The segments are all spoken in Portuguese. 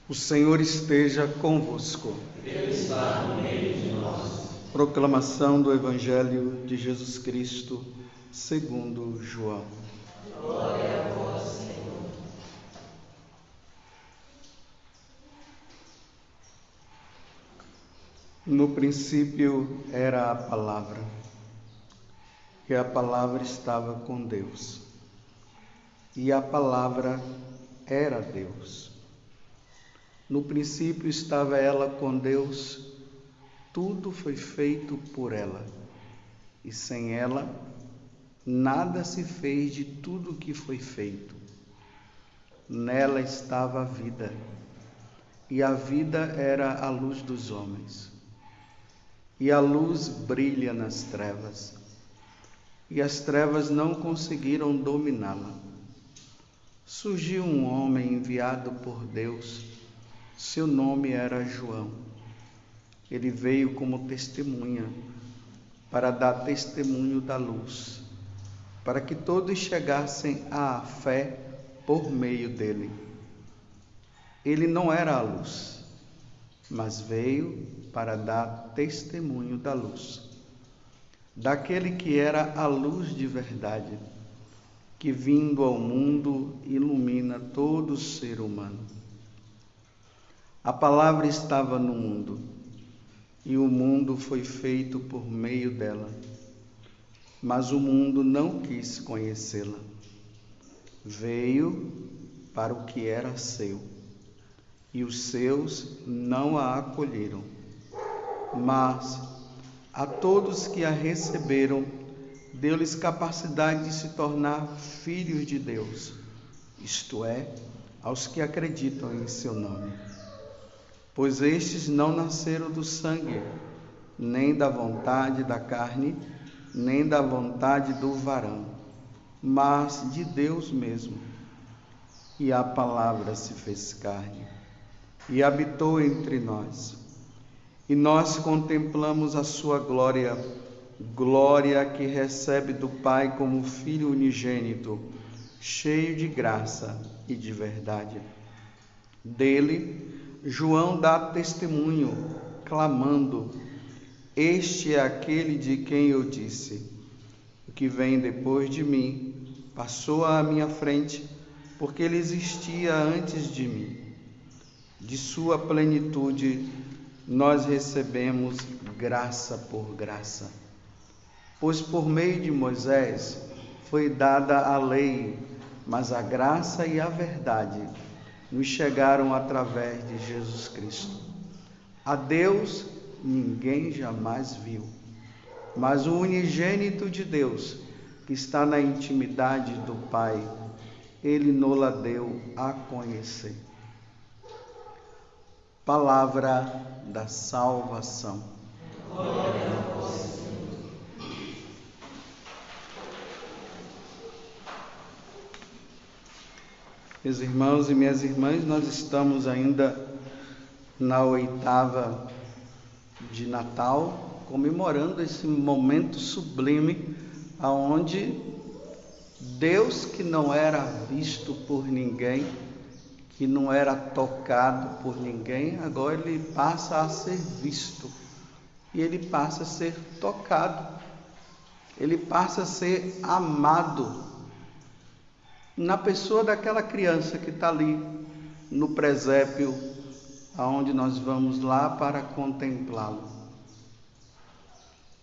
O Senhor esteja convosco. Ele está no meio de nós. Proclamação do Evangelho de Jesus Cristo, segundo João. Glória a vós, Senhor. No princípio era a palavra, e a palavra estava com Deus, e a palavra era Deus. No princípio estava ela com Deus, tudo foi feito por ela, e sem ela nada se fez de tudo que foi feito. Nela estava a vida, e a vida era a luz dos homens. E a luz brilha nas trevas, e as trevas não conseguiram dominá-la. Surgiu um homem enviado por Deus, seu nome era João. Ele veio como testemunha, para dar testemunho da luz, para que todos chegassem à fé por meio dele. Ele não era a luz, mas veio para dar testemunho da luz, daquele que era a luz de verdade, que vindo ao mundo ilumina todo ser humano. A palavra estava no mundo, e o mundo foi feito por meio dela, mas o mundo não quis conhecê-la. Veio para o que era seu, e os seus não a acolheram. Mas a todos que a receberam, deu-lhes capacidade de se tornar filhos de Deus, isto é, aos que acreditam em seu nome. Pois estes não nasceram do sangue, nem da vontade da carne, nem da vontade do varão, mas de Deus mesmo. E a palavra se fez carne e habitou entre nós. E nós contemplamos a sua glória, glória que recebe do Pai como Filho unigênito, cheio de graça e de verdade. Dele, João dá testemunho, clamando: Este é aquele de quem eu disse: o que vem depois de mim passou à minha frente, porque ele existia antes de mim. De sua plenitude nós recebemos graça por graça. Pois por meio de Moisés foi dada a lei, mas a graça e a verdade nos chegaram através de Jesus Cristo. A Deus ninguém jamais viu, mas o unigênito de Deus, que está na intimidade do Pai, ele nos-la deu a conhecer. Palavra da salvação. Glória a vós, Senhor. Meus irmãos e minhas irmãs, nós estamos ainda na oitava de Natal, comemorando esse momento sublime, aonde Deus, que não era visto por ninguém, que não era tocado por ninguém, agora ele passa a ser visto, e ele passa a ser tocado, ele passa a ser amado, na pessoa daquela criança que está ali no presépio, aonde nós vamos lá para contemplá-lo.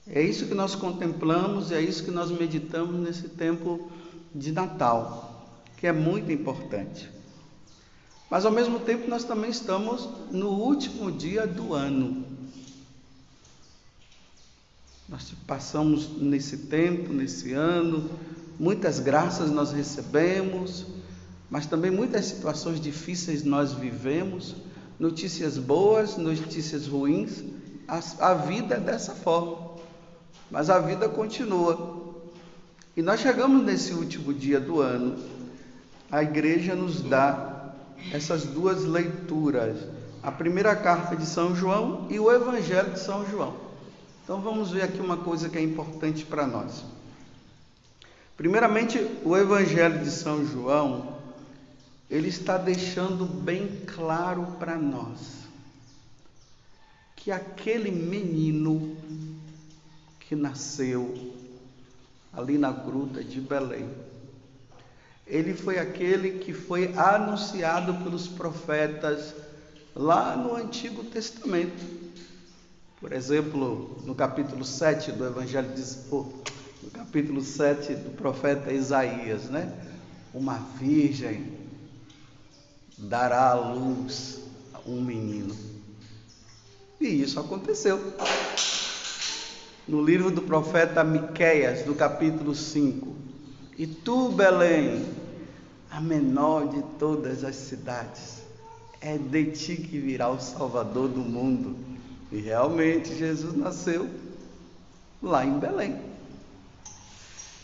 É isso que nós contemplamos e é isso que nós meditamos nesse tempo de Natal, que é muito importante. Mas ao mesmo tempo nós também estamos no último dia do ano. Nós passamos nesse tempo, nesse ano, muitas graças nós recebemos, mas também muitas situações difíceis nós vivemos, notícias boas, notícias ruins. A vida é dessa forma, mas a vida continua. E nós chegamos nesse último dia do ano, a igreja nos dá essas duas leituras, a primeira carta de São João e o Evangelho de São João. Então vamos ver aqui uma coisa que é importante para nós. Primeiramente, o Evangelho de São João, ele está deixando bem claro para nós que aquele menino que nasceu ali na gruta de Belém, ele foi aquele que foi anunciado pelos profetas lá no Antigo Testamento. Por exemplo, no capítulo 7 do Evangelho no capítulo 7 do profeta Isaías, né? Uma virgem dará à luz um menino. E isso aconteceu. No livro do profeta Miqueias, do capítulo 5. E tu, Belém, a menor de todas as cidades, é de ti que virá o Salvador do mundo. E realmente Jesus nasceu lá em Belém.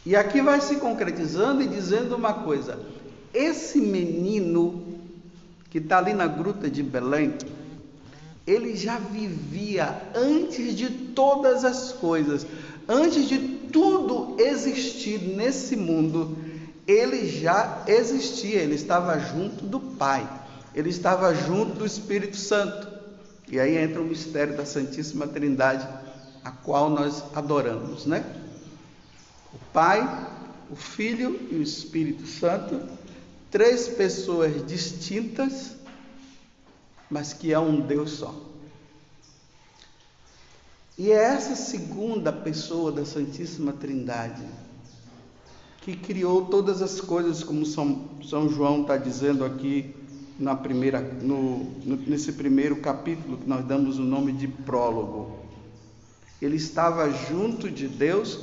E aqui vai se concretizando e dizendo uma coisa: esse menino que está ali na gruta de Belém, ele já vivia antes de todas as coisas, antes de tudo existir nesse mundo, ele já existia, ele estava junto do Pai, ele estava junto do Espírito Santo. E aí entra o mistério da Santíssima Trindade, a qual nós adoramos, né? O Pai, o Filho e o Espírito Santo, 3 pessoas distintas, mas que é um Deus só. E é essa segunda pessoa da Santíssima Trindade que criou todas as coisas, como São João está dizendo aqui nesse primeiro capítulo, que nós damos o nome de prólogo. Ele estava junto de Deus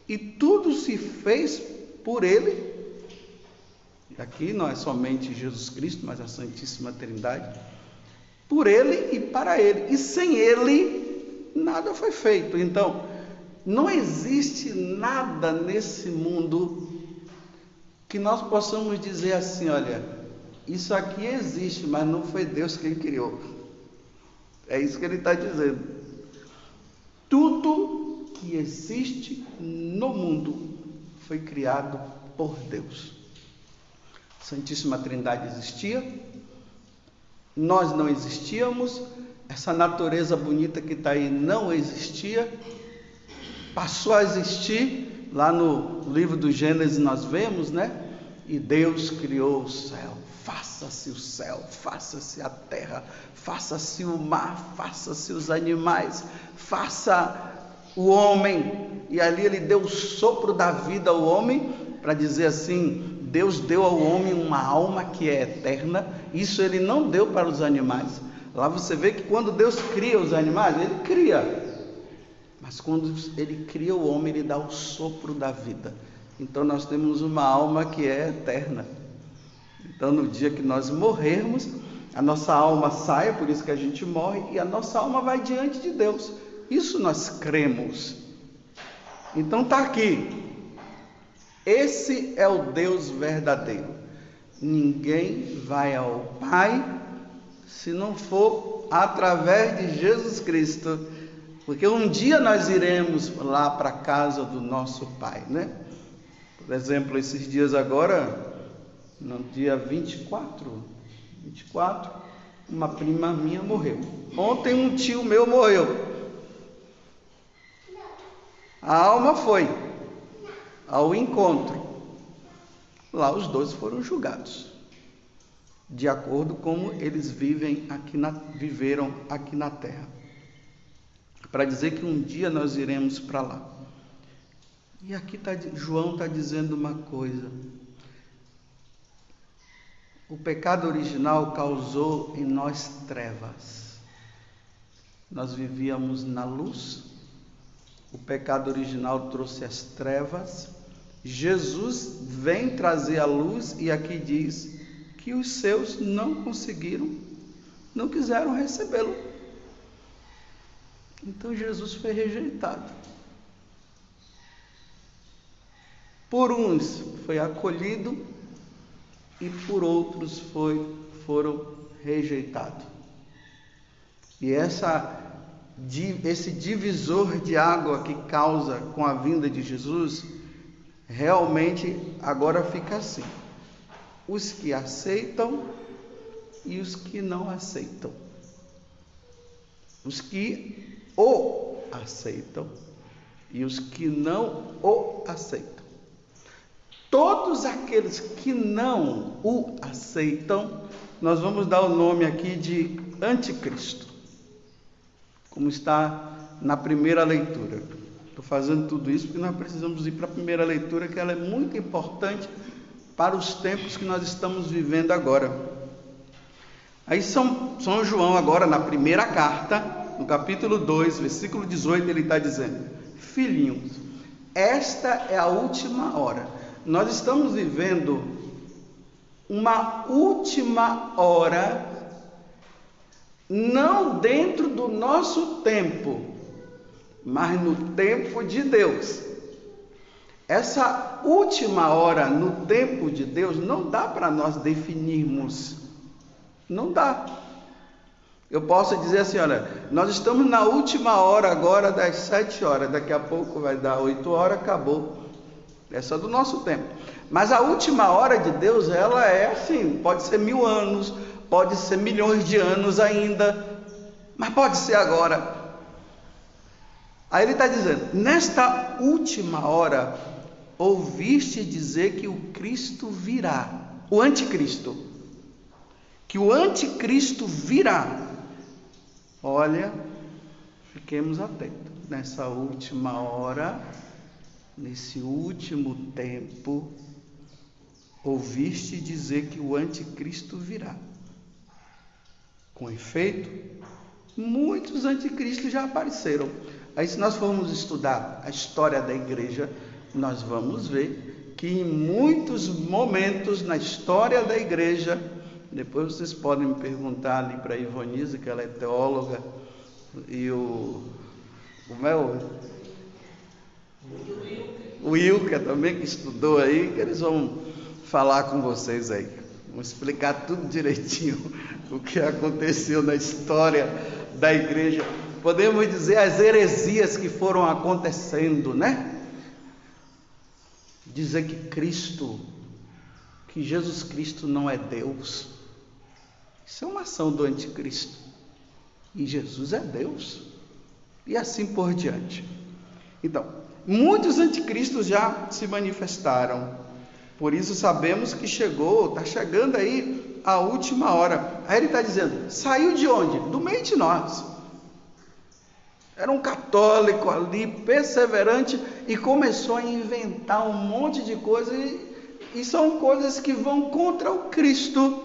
e tudo se fez por ele. Aqui não é somente Jesus Cristo, mas a Santíssima Trindade. Por ele e para ele. E sem ele, nada foi feito. Então, não existe nada nesse mundo que nós possamos dizer assim: olha, isso aqui existe, mas não foi Deus quem criou. É isso que ele está dizendo. Tudo que existe no mundo foi criado por Deus. A Santíssima Trindade existia, nós não existíamos, essa natureza bonita que está aí não existia, passou a existir. Lá no livro do Gênesis nós vemos, né? E Deus criou o céu. Faça-se o céu, faça-se a terra, faça-se o mar, faça-se os animais, faça o homem. E ali ele deu o sopro da vida ao homem, para dizer assim: Deus deu ao homem uma alma que é eterna. Isso ele não deu para os animais. Lá você vê que quando Deus cria os animais, ele cria, mas quando ele cria o homem, ele dá o sopro da vida. Então nós temos uma alma que é eterna. Então no dia que nós morrermos, a nossa alma sai, por isso que a gente morre, e a nossa alma vai diante de Deus. Isso nós cremos. Então está aqui. Esse é o Deus verdadeiro. Ninguém vai ao Pai se não for através de Jesus Cristo. Porque um dia nós iremos lá para a casa do nosso Pai, né? Por exemplo, esses dias agora, no dia 24, uma prima minha morreu. Ontem um tio meu morreu. A alma foi ao encontro. Lá os dois foram julgados, de acordo com como eles viveram aqui na terra. Para dizer que um dia nós iremos para lá. E aqui João está dizendo uma coisa: o pecado original causou em nós trevas. Nós vivíamos na luz, o pecado original trouxe as trevas. Jesus vem trazer a luz, e aqui diz que os seus não conseguiram, não quiseram recebê-lo. Então Jesus foi rejeitado. Por uns foi acolhido e por outros foram rejeitados. E esse divisor de água que causa com a vinda de Jesus, realmente agora fica assim. os que aceitam e os que não aceitam. Os que o aceitam e os que não o aceitam. Todos aqueles que não o aceitam, nós vamos dar o nome aqui de anticristo, como está na primeira leitura. Estou fazendo tudo isso porque nós precisamos ir para a primeira leitura, que ela é muito importante para os tempos que nós estamos vivendo agora. Aí São João agora, na primeira carta, no capítulo 2, versículo 18, ele está dizendo: filhinhos, esta é a última hora. Nós estamos vivendo uma última hora, não dentro do nosso tempo, mas no tempo de Deus. Essa última hora no tempo de Deus não dá para nós definirmos. Não dá. Eu posso dizer assim, olha, nós estamos na última hora agora das 7 horas, daqui a pouco vai dar 8 horas, acabou. É só do nosso tempo. Mas a última hora de Deus, ela é assim, pode ser 1000 anos, pode ser milhões de anos ainda, mas pode ser agora. Aí ele está dizendo: nesta última hora, ouviste dizer que o Cristo virá, o anticristo, que o anticristo virá. Olha, fiquemos atentos, nessa última hora, nesse último tempo, ouviste dizer que o anticristo virá. Com efeito, muitos anticristos já apareceram. Aí, se nós formos estudar a história da igreja, nós vamos ver que em muitos momentos na história da igreja, depois vocês podem me perguntar ali para a Ivonise, que ela é teóloga, e o Wilker também, que estudou aí, que eles vão falar com vocês aí. Vão explicar tudo direitinho o que aconteceu na história da igreja. Podemos dizer as heresias que foram acontecendo, né? Dizer que Jesus Cristo não é Deus. Isso é uma ação do anticristo. E Jesus é Deus. E assim por diante. Então, muitos anticristos já se manifestaram. Por isso sabemos que está chegando aí a última hora. Aí ele está dizendo: saiu de onde? Do meio de nós. Era um católico ali, perseverante, e começou a inventar um monte de coisas, e são coisas que vão contra o Cristo.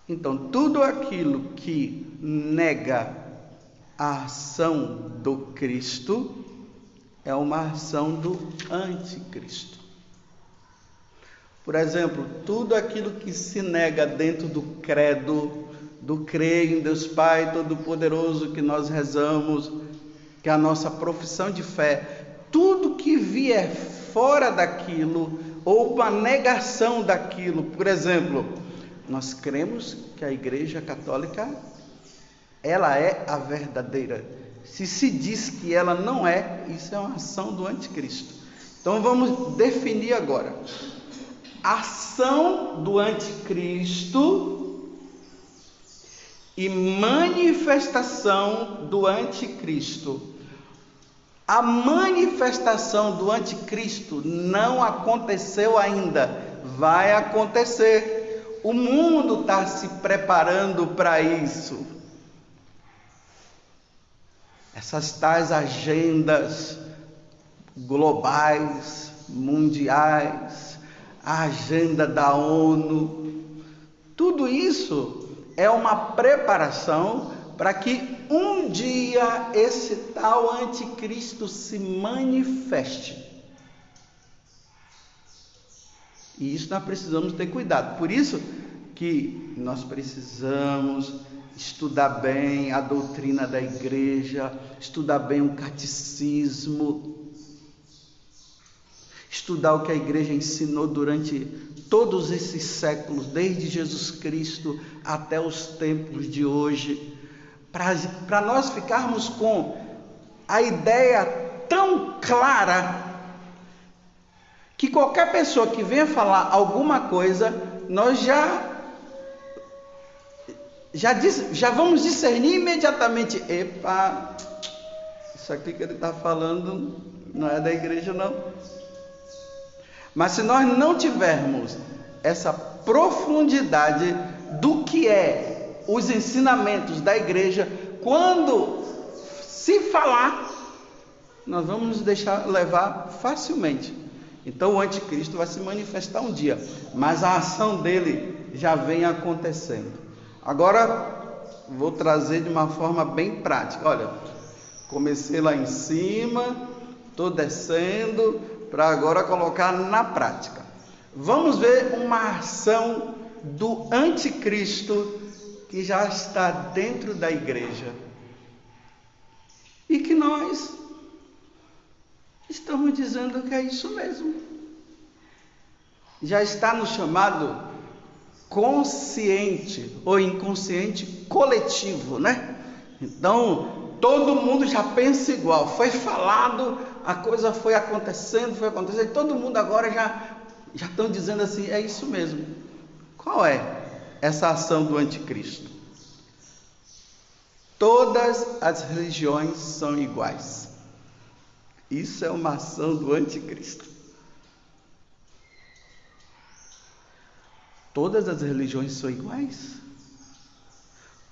Então, tudo aquilo que nega a ação do Cristo é uma ação do anticristo. Por exemplo, tudo aquilo que se nega dentro do credo, do crer em Deus Pai Todo-Poderoso que nós rezamos, que é a nossa profissão de fé, tudo que vier fora daquilo, ou uma negação daquilo. Por exemplo, nós cremos que a Igreja Católica, ela é a verdadeira. Se diz que ela não é, isso é uma ação do anticristo. Então vamos definir agora. Ação do anticristo e manifestação do anticristo. A manifestação do anticristo não aconteceu ainda, vai acontecer. O mundo está se preparando para isso. Essas tais agendas globais, mundiais, a agenda da ONU, tudo isso é uma preparação para que um dia esse tal anticristo se manifeste. E isso nós precisamos ter cuidado. Por isso que nós precisamos estudar bem a doutrina da igreja, estudar bem o catecismo, estudar o que a igreja ensinou durante todos esses séculos, desde Jesus Cristo até os tempos de hoje, para nós ficarmos com a ideia tão clara que qualquer pessoa que venha falar alguma coisa, nós já vamos discernir imediatamente: epa, isso aqui que ele está falando não é da igreja não. Mas se nós não tivermos essa profundidade do que é os ensinamentos da igreja, quando se falar, nós vamos nos deixar levar facilmente. Então o anticristo vai se manifestar um dia, mas a ação dele já vem acontecendo. Agora vou trazer de uma forma bem prática. Olha, comecei lá em cima, estou descendo para agora colocar na prática. Vamos ver uma ação do anticristo que já está dentro da igreja e que nós estamos dizendo que é isso mesmo. Já está no chamado consciente ou inconsciente coletivo, né? Então, todo mundo já pensa igual. Foi falado, a coisa foi acontecendo, e todo mundo agora já estão dizendo assim: é isso mesmo. Qual é essa ação do anticristo? Todas as religiões são iguais. Isso é uma ação do anticristo. Todas as religiões são iguais?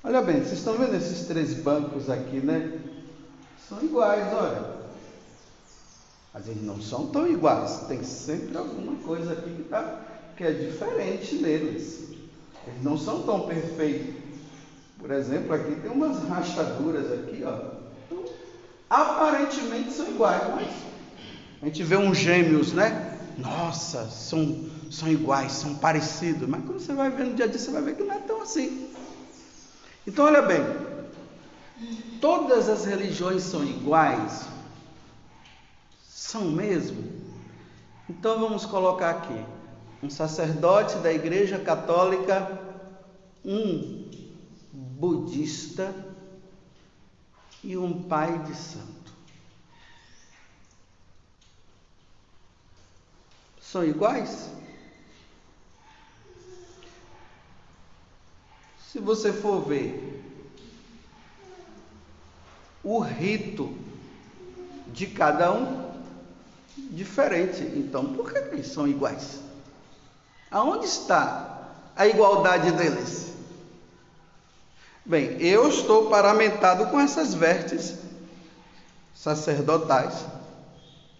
Olha bem, vocês estão vendo esses 3 bancos aqui, né? São iguais, olha. Mas eles não são tão iguais. Tem sempre alguma coisa aqui que é diferente neles. Eles não são tão perfeitos. Por exemplo, aqui tem umas rachaduras aqui, ó. Então, aparentemente são iguais, mas a gente vê uns gêmeos, né? Nossa, são iguais, são parecidos. Mas quando você vai ver no dia a dia, você vai ver que não é tão assim. Então, olha bem. Todas as religiões são iguais? São mesmo? Então, vamos colocar aqui. Um sacerdote da Igreja Católica, um budista e um pai de santo. São iguais? Se você for ver o rito de cada um, diferente. Então, por que eles são iguais? Aonde está a igualdade deles? Bem, eu estou paramentado com essas vestes sacerdotais.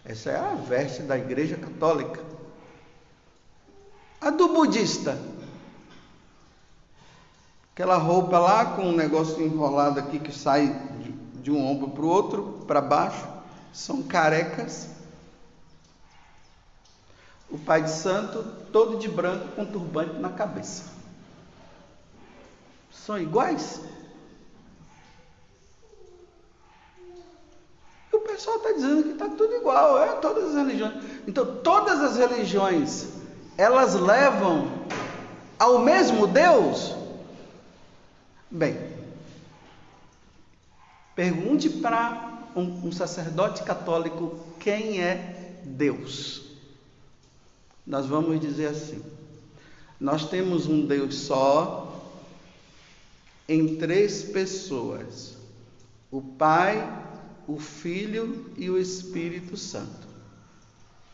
Essa é a veste da Igreja Católica. A do budista, aquela roupa lá com um negócio enrolado aqui que sai de um ombro para o outro, para baixo, são carecas. O pai de santo, todo de branco, com turbante na cabeça. São iguais? E o pessoal está dizendo que está tudo igual, todas as religiões. Então, todas as religiões, elas levam ao mesmo Deus? Bem, pergunte para um sacerdote católico quem é Deus. Nós vamos dizer assim: nós temos um Deus só, em 3 pessoas: o Pai, o Filho e o Espírito Santo.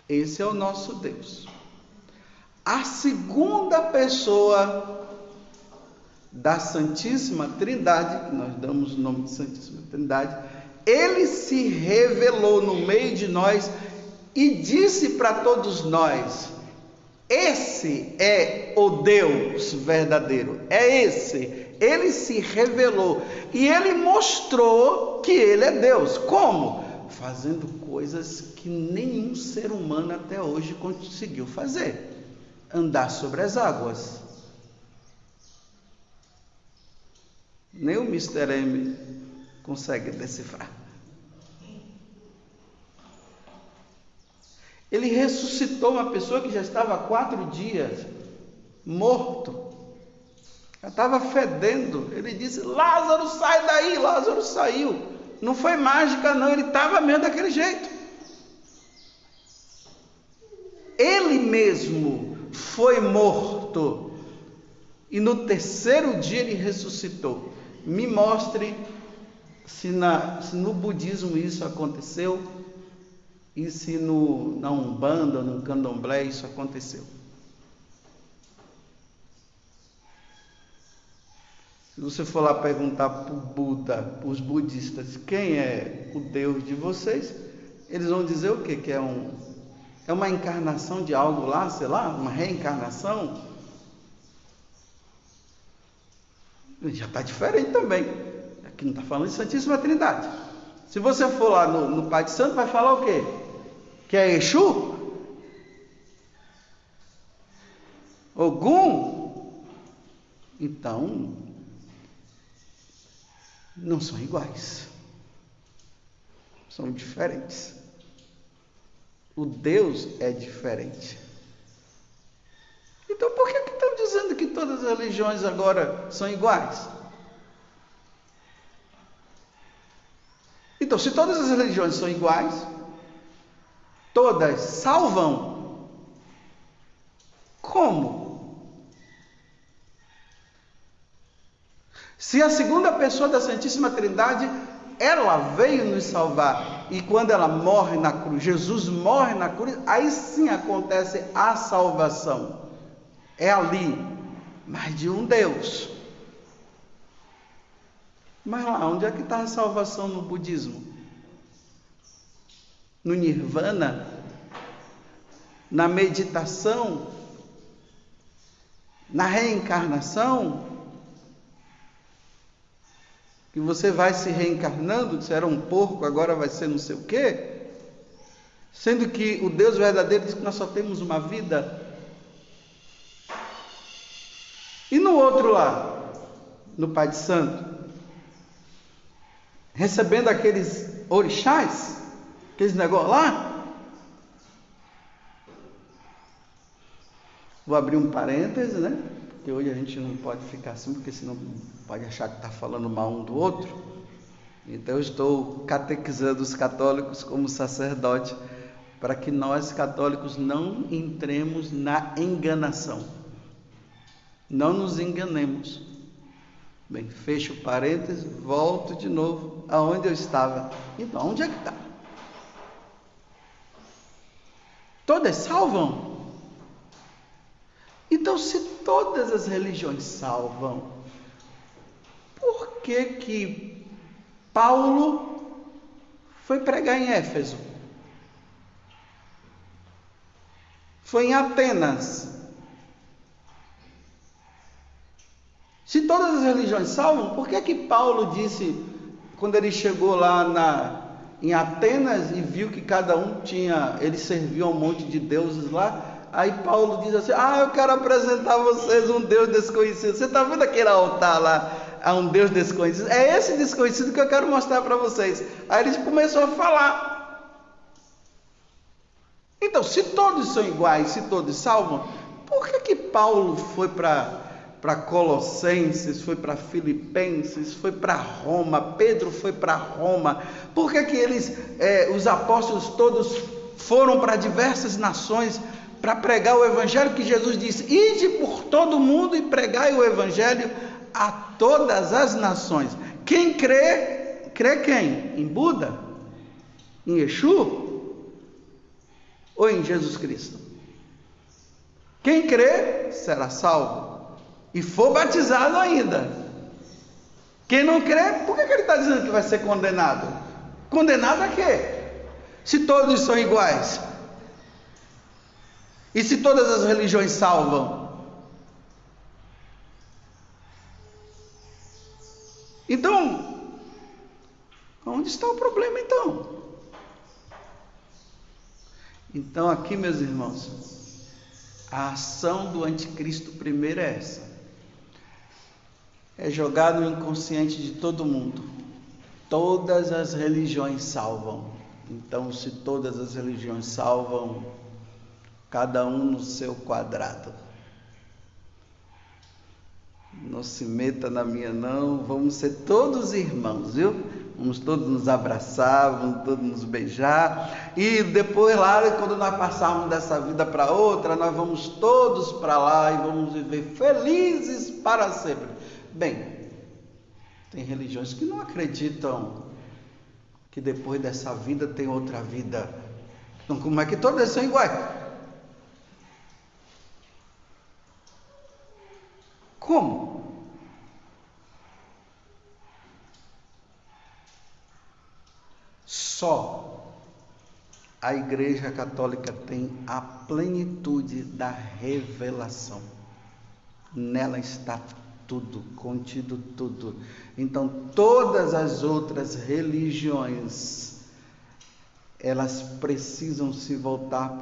Esse é o nosso Deus. A segunda pessoa da Santíssima Trindade, que nós damos o nome de Santíssima Trindade, ele se revelou no meio de nós e disse para todos nós: esse é o Deus verdadeiro, é esse. Ele se revelou e ele mostrou que ele é Deus. Como? Fazendo coisas que nenhum ser humano até hoje conseguiu fazer. Andar sobre as águas. Nem o Mr. M consegue decifrar. Ele ressuscitou uma pessoa que já estava há 4 dias morto. Já estava fedendo. Ele disse: Lázaro, sai daí. Lázaro saiu. Não foi mágica não, ele estava mesmo daquele jeito. ele mesmo foi morto e no terceiro dia ele ressuscitou. Me mostre se no budismo isso aconteceu e se na Umbanda, no Candomblé isso aconteceu. Se você for lá perguntar para o Buda, para os budistas, quem é o Deus de vocês, eles vão dizer o quê? Que é uma encarnação de algo lá, sei lá, uma reencarnação. Já está diferente também. Aqui não está falando de Santíssima Trindade. Se você for lá no Pai de Santo, vai falar o quê? Que é Exu? Ogum? Então, não são iguais. São diferentes. O Deus é diferente. Então, por que estão dizendo que todas as religiões agora são iguais? Então, se todas as religiões são iguais, todas salvam, como? Se a segunda pessoa da Santíssima Trindade, ela veio nos salvar, e quando ela morre na cruz, Jesus morre na cruz, aí sim acontece a salvação. É ali, mas de um Deus. Mas lá, onde é que está a salvação no budismo? No nirvana? Na meditação? Na reencarnação? Que você vai se reencarnando, você era um porco, agora vai ser não sei o quê? Sendo que o Deus verdadeiro diz que nós só temos uma vida. E no outro lá, no Pai de Santo, recebendo aqueles orixás, aqueles negócios lá. Vou abrir um parêntese, né? Porque hoje a gente não pode ficar assim, porque senão pode achar que está falando mal um do outro. Então eu estou catequizando os católicos como sacerdote, para que nós católicos não entremos na enganação. Não nos enganemos. Bem, fecho o parênteses, volto de novo aonde eu estava. Então, onde é que está? Todas salvam? Então, se todas as religiões salvam, por que Paulo foi pregar em Éfeso? Foi em Atenas. Se todas as religiões salvam, por que Paulo disse, quando ele chegou lá em Atenas e viu que cada um ele servia a um monte de deuses lá, aí Paulo diz assim, eu quero apresentar a vocês um Deus desconhecido. Você está vendo aquele altar lá, a um Deus desconhecido? É esse desconhecido que eu quero mostrar para vocês. Aí ele começou a falar. Então, se todos são iguais, se todos salvam, por que Paulo foi para Colossenses, foi para Filipenses, foi para Roma, Pedro foi para Roma? Por que os apóstolos todos foram para diversas nações para pregar o evangelho que Jesus disse, ide por todo mundo e pregai o evangelho a todas as nações. Quem crê quem? Em Buda? Em Exu? Ou em Jesus Cristo? Quem crê será salvo. E for batizado ainda. Quem não crê, por que ele está dizendo que vai ser condenado? Condenado a quê? Se todos são iguais. E se todas as religiões salvam? Então, onde está o problema então? Então aqui, meus irmãos, a ação do anticristo primeiro é essa. É jogar no inconsciente de todo mundo. Todas as religiões salvam. Então, se todas as religiões salvam, cada um no seu quadrado. Não se meta na minha não, vamos ser todos irmãos, viu? Vamos todos nos abraçar, vamos todos nos beijar. E depois lá, quando nós passarmos dessa vida para outra, nós vamos todos para lá e vamos viver felizes para sempre. Bem, tem religiões que não acreditam que depois dessa vida tem outra vida. Então, como é que todas são iguais? Como? Só a Igreja Católica tem a plenitude da revelação. Nela está tudo, contido tudo. Então, todas as outras religiões, elas precisam se voltar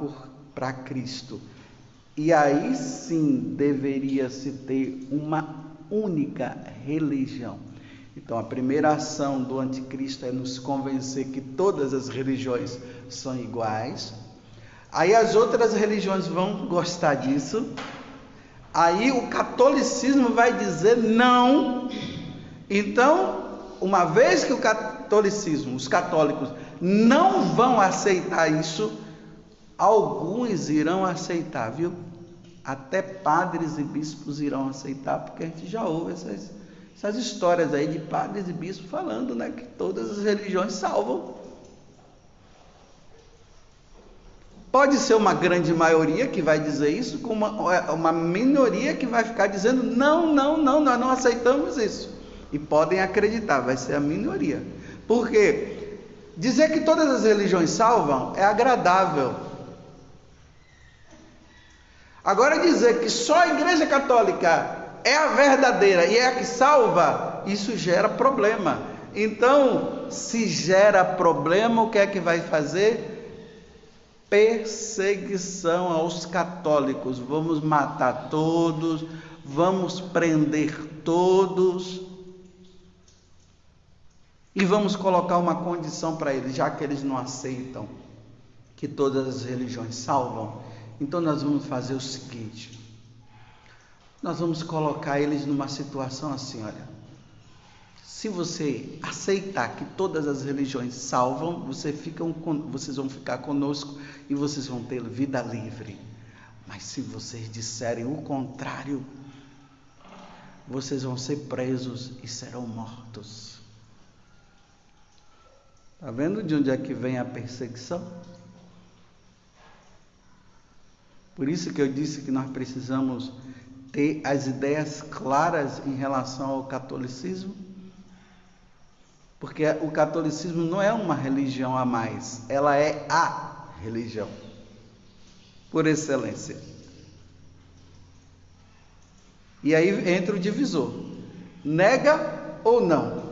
para Cristo. E aí sim deveria se ter uma única religião. Então, a primeira ação do anticristo é nos convencer que todas as religiões são iguais. Aí as outras religiões vão gostar disso. Aí o catolicismo vai dizer não. Então, uma vez que o catolicismo, os católicos, não vão aceitar isso, alguns irão aceitar, viu? Até padres e bispos irão aceitar, porque a gente já ouve essas histórias aí de padres e bispos falando, né, que todas as religiões salvam. Pode ser uma grande maioria que vai dizer isso, com uma minoria que vai ficar dizendo não, nós não aceitamos isso. E podem acreditar, vai ser a minoria. Por quê? Dizer que todas as religiões salvam é agradável. Agora dizer que só a Igreja Católica é a verdadeira e é a que salva, isso gera problema. Então, se gera problema, o que é que vai fazer? Perseguição aos católicos. Vamos matar todos, vamos prender todos e vamos colocar uma condição para eles, já que eles não aceitam que todas as religiões salvam. Então nós vamos fazer o seguinte: nós vamos colocar eles numa situação assim, olha, se você aceitar que todas as religiões salvam, vocês vão ficar conosco e vocês vão ter vida livre. Mas se vocês disserem o contrário, vocês vão ser presos e serão mortos. Está vendo de onde é que vem a perseguição? Por isso que eu disse que nós precisamos ter as ideias claras em relação ao catolicismo. Porque o catolicismo não é uma religião a mais, ela é a religião, por excelência. E aí entra o divisor: nega ou não?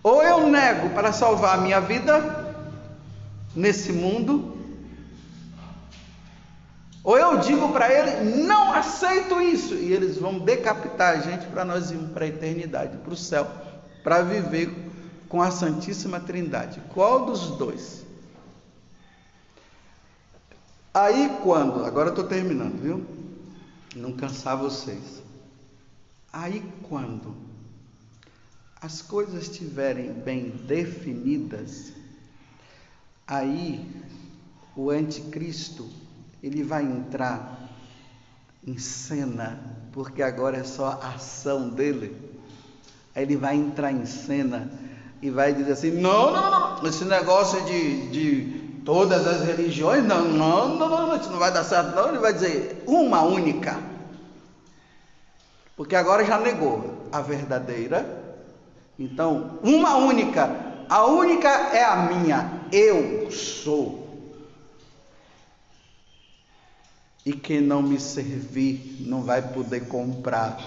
Ou eu nego para salvar a minha vida nesse mundo, ou eu digo para ele, não aceito isso, e eles vão decapitar a gente para nós irmos para a eternidade, para o céu, para viver com a Santíssima Trindade. Qual dos dois? Aí quando, agora eu estou terminando, viu? Não cansar vocês. Aí quando as coisas estiverem bem definidas, aí o anticristo, ele vai entrar em cena, porque agora é só a ação dele. Aí ele vai entrar em cena e vai dizer assim, não, esse negócio de todas as religiões, não, isso não vai dar certo não. Ele vai dizer uma única, porque agora já negou a verdadeira. Então, uma única, a única é a minha, eu sou. E quem não me servir não vai poder comprar,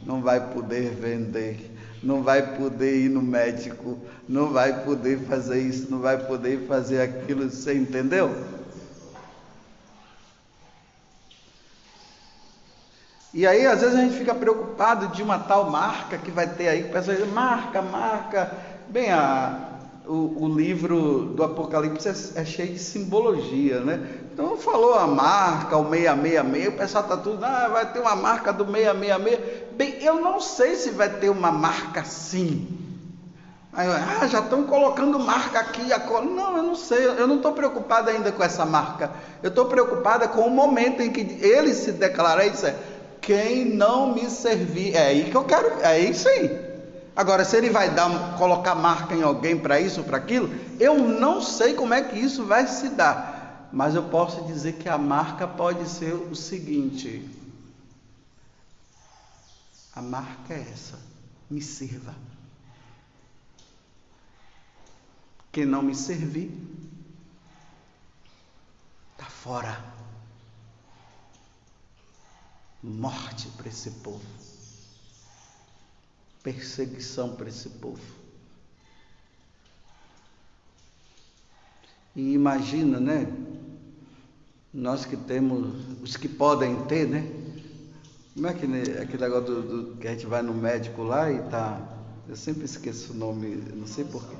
não vai poder vender, não vai poder ir no médico, não vai poder fazer isso, não vai poder fazer aquilo, você entendeu? E aí, às vezes a gente fica preocupado de uma tal marca que vai ter aí, que o pessoal diz, marca. Bem, o livro do Apocalipse é cheio de simbologia, né? Então falou a marca, o 666, o pessoal está tudo, vai ter uma marca do 666. Bem, eu não sei se vai ter uma marca assim, Aí, já estão colocando marca aqui, acolá. Não, eu não sei, eu não estou preocupada ainda com essa marca. Eu estou preocupada com o momento em que ele se declara isso. Quem não me servir, é aí que eu quero, é isso aí. Agora, se ele vai colocar marca em alguém para isso, para aquilo, eu não sei como é que isso vai se dar. Mas eu posso dizer que a marca pode ser o seguinte: a marca é essa, me sirva. Quem não me servir, está fora. Morte para esse povo. Perseguição para esse povo. E imagina, né? Nós que temos, os que podem ter, né? Como é que aquele negócio que a gente vai no médico lá e tá... Eu sempre esqueço o nome, não sei porquê.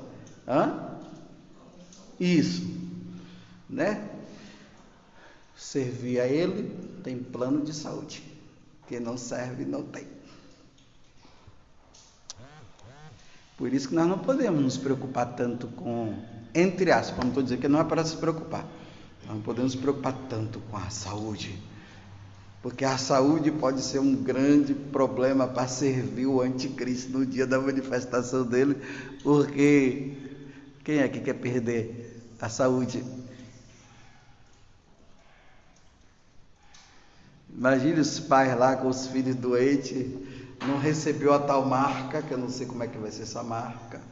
Isso, né? Servir a ele tem plano de saúde. Quem não serve, não tem. Por isso que nós não podemos nos preocupar tanto com, entre aspas, não estou dizendo que não é para se preocupar. Nós não podemos nos preocupar tanto com a saúde. Porque a saúde pode ser um grande problema para servir o anticristo no dia da manifestação dele. Porque quem é que quer perder a saúde? Imagine os pais lá com os filhos doentes, não recebeu a tal marca, que eu não sei como é que vai ser essa marca.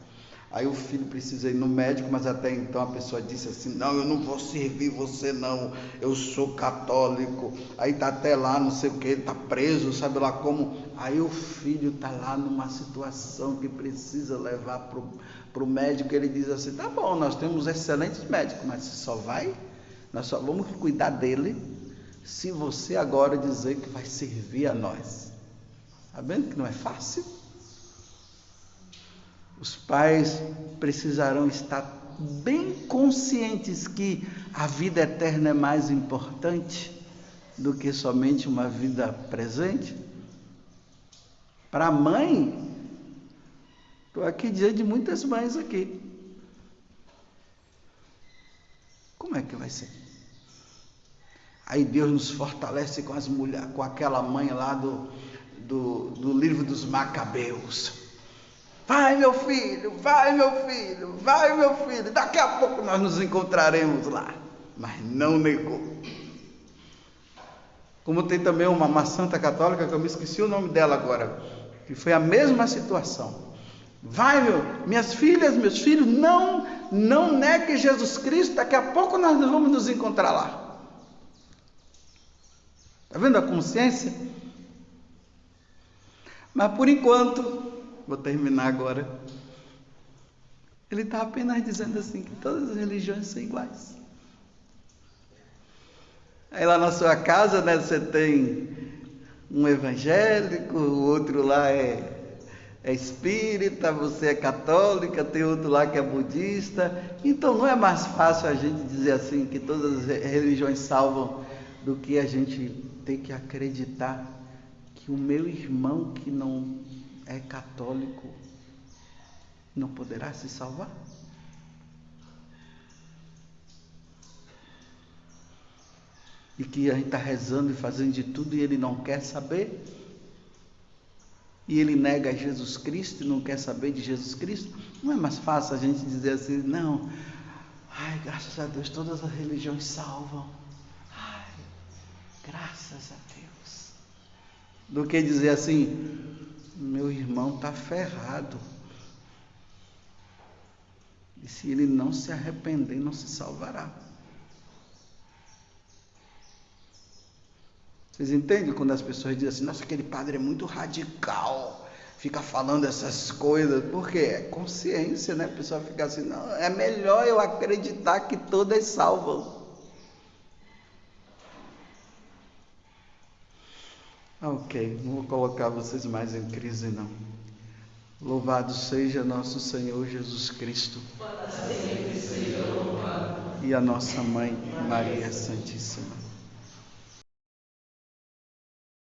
Aí o filho precisa ir no médico, mas até então a pessoa disse assim: não, eu não vou servir você não, eu sou católico. Aí tá até lá, não sei o que, ele tá preso, sabe lá como. Aí o filho tá lá numa situação que precisa levar pro médico. Ele diz assim: tá bom, nós temos excelentes médicos, mas nós só vamos cuidar dele se você agora dizer que vai servir a nós. Está vendo que não é fácil? Os pais precisarão estar bem conscientes que a vida eterna é mais importante do que somente uma vida presente. Para a mãe, estou aqui diante de muitas mães aqui. Como é que vai ser? Aí Deus nos fortalece com as mulheres, com aquela mãe lá do livro dos Macabeus. Vai meu filho, vai meu filho, vai meu filho, daqui a pouco nós nos encontraremos lá. Mas não negou. Como tem também uma santa católica, que eu me esqueci o nome dela agora, que foi a mesma situação. Vai minhas filhas, meus filhos, não negue Jesus Cristo, daqui a pouco nós vamos nos encontrar lá. Está vendo a consciência? Mas por enquanto, vou terminar agora. Ele está apenas dizendo assim, que todas as religiões são iguais. Aí lá na sua casa, né, você tem um evangélico, o outro lá é espírita, você é católica, tem outro lá que é budista. Então não é mais fácil a gente dizer assim, que todas as religiões salvam, do que a gente ter que acreditar que o meu irmão que não é católico não poderá se salvar? E que a gente está rezando e fazendo de tudo e ele não quer saber? E ele nega Jesus Cristo e não quer saber de Jesus Cristo? Não é mais fácil a gente dizer assim, não, graças a Deus todas as religiões salvam, graças a Deus, do que dizer assim, meu irmão está ferrado, e se ele não se arrepender, não se salvará. Vocês entendem quando as pessoas dizem assim, nossa, aquele padre é muito radical, fica falando essas coisas, porque é consciência, né? A pessoa fica assim, não, é melhor eu acreditar que todas salvam. Ok, não vou colocar vocês mais em crise não. Louvado seja nosso Senhor Jesus Cristo. E a nossa Mãe Maria Santíssima.